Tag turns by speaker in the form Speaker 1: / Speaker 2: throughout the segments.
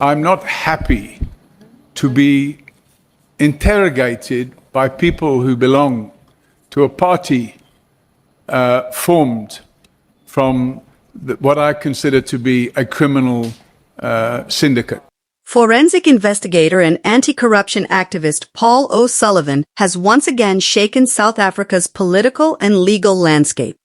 Speaker 1: I'm not happy to be interrogated by people who belong to a party formed from what I consider to be a criminal syndicate.
Speaker 2: Forensic investigator and anti-corruption activist Paul O'Sullivan has once again shaken South Africa's political and legal landscape.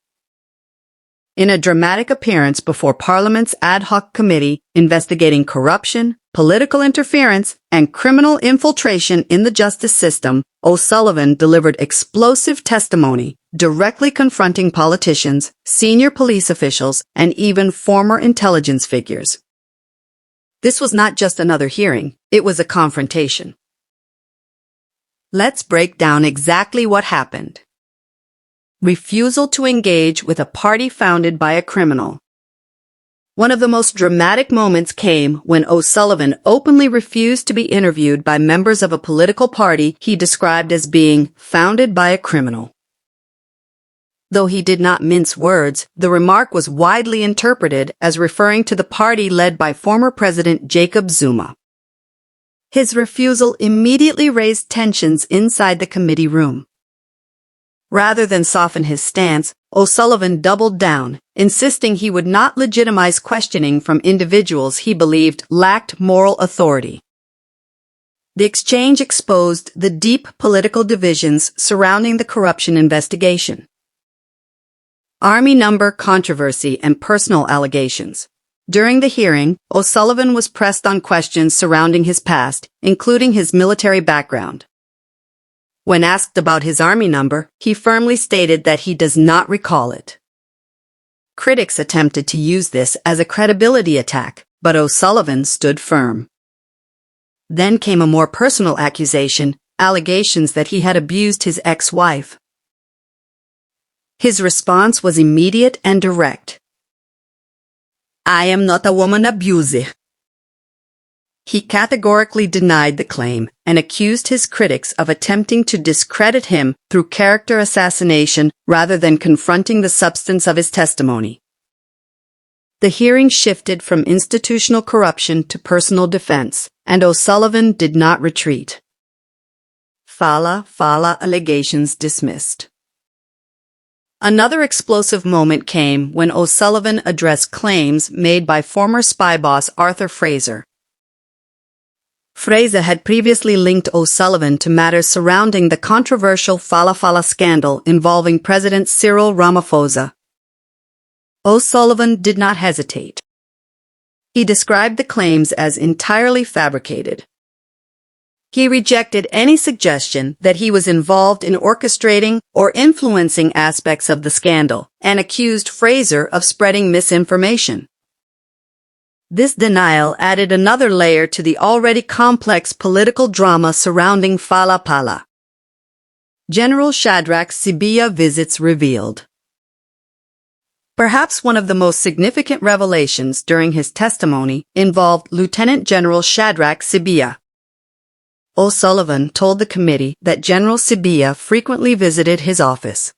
Speaker 2: In a dramatic appearance before Parliament's ad hoc committee investigating corruption, political interference, and criminal infiltration in the justice system, O'Sullivan delivered explosive testimony, directly confronting politicians, senior police officials, and even former intelligence figures. This was not just another hearing, it was a confrontation. Let's break down exactly what happened. Refusal to engage with a party founded by a criminal. One of the most dramatic moments came when O'Sullivan openly refused to be interviewed by members of a political party he described as being founded by a criminal. Though he did not mince words, the remark was widely interpreted as referring to the party led by former President Jacob Zuma. His refusal immediately raised tensions inside the committee room. Rather than soften his stance, O'Sullivan doubled down, insisting he would not legitimize questioning from individuals he believed lacked moral authority. The exchange exposed the deep political divisions surrounding the corruption investigation. Army number controversy and personal allegations. During the hearing, O'Sullivan was pressed on questions surrounding his past, including his military background. When asked about his Army number, he firmly stated that he does not recall it. Critics attempted to use this as a credibility attack, but O'Sullivan stood firm. Then came a more personal accusation, allegations that he had abused his ex-wife. His response was immediate and direct. "I am not a woman abuser." He categorically denied the claim and accused his critics of attempting to discredit him through character assassination rather than confronting the substance of his testimony. The hearing shifted from institutional corruption to personal defense, and O'Sullivan did not retreat. Phala Phala allegations dismissed. Another explosive moment came when O'Sullivan addressed claims made by former spy boss Arthur Fraser. Fraser had previously linked O'Sullivan to matters surrounding the controversial Phala Phala scandal involving President Cyril Ramaphosa. O'Sullivan did not hesitate. He described the claims as entirely fabricated. He rejected any suggestion that he was involved in orchestrating or influencing aspects of the scandal and accused Fraser of spreading misinformation. This denial added another layer to the already complex political drama surrounding Phala Phala. General Shadrach Sibiya visits revealed. Perhaps one of the most significant revelations during his testimony involved Lieutenant General Shadrach Sibiya. O'Sullivan told the committee that General Sibiya frequently visited his office.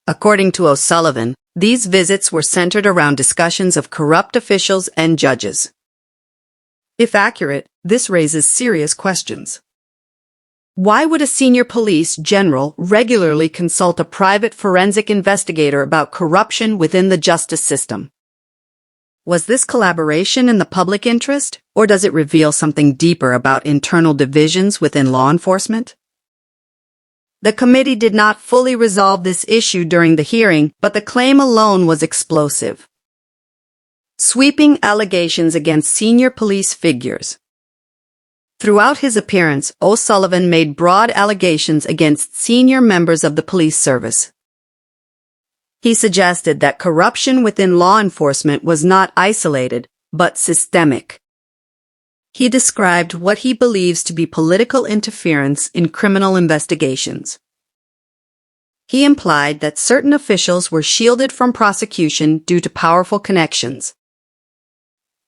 Speaker 2: According to O'Sullivan, these visits were centered around discussions of corrupt officials and judges. If accurate, this raises serious questions. Why would a senior police general regularly consult a private forensic investigator about corruption within the justice system? Was this collaboration in the public interest, or does it reveal something deeper about internal divisions within law enforcement? The committee did not fully resolve this issue during the hearing, but the claim alone was explosive. Sweeping allegations against senior police figures. Throughout his appearance, O'Sullivan made broad allegations against senior members of the police service. He suggested that corruption within law enforcement was not isolated, but systemic. He described what he believes to be political interference in criminal investigations. He implied that certain officials were shielded from prosecution due to powerful connections.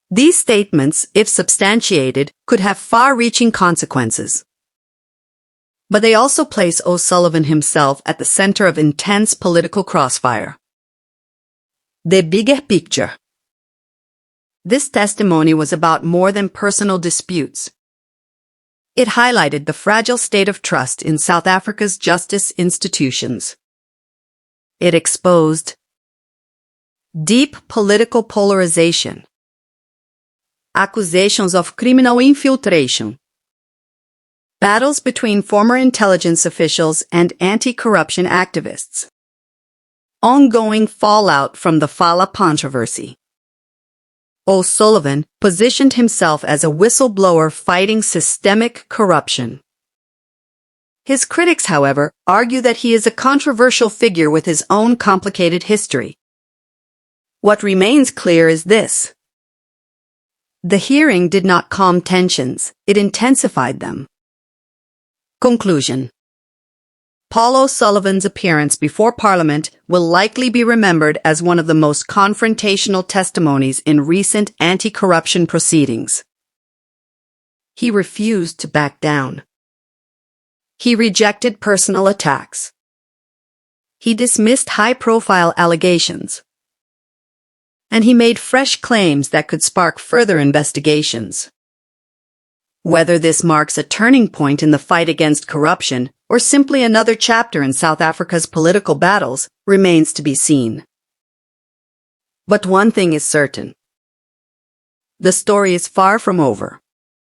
Speaker 2: These statements, if substantiated, could have far-reaching consequences. But they also place O'Sullivan himself at the center of intense political crossfire. The bigger picture. This testimony was about more than personal disputes. It highlighted the fragile state of trust in South Africa's justice institutions. It exposed deep political polarization, accusations of criminal infiltration, battles between former intelligence officials and anti-corruption activists, ongoing fallout from the Phala controversy. O'Sullivan positioned himself as a whistleblower fighting systemic corruption. His critics, however, argue that he is a controversial figure with his own complicated history. What remains clear is this: the hearing did not calm tensions, it intensified them. Conclusion: Paul O'Sullivan's appearance before Parliament will likely be remembered as one of the most confrontational testimonies in recent anti-corruption proceedings. He refused to back down. He rejected personal attacks. He dismissed high-profile allegations. And he made fresh claims that could spark further investigations. Whether this marks a turning point in the fight against corruption or simply another chapter in South Africa's political battles remains to be seen. But one thing is certain: the story is far from over.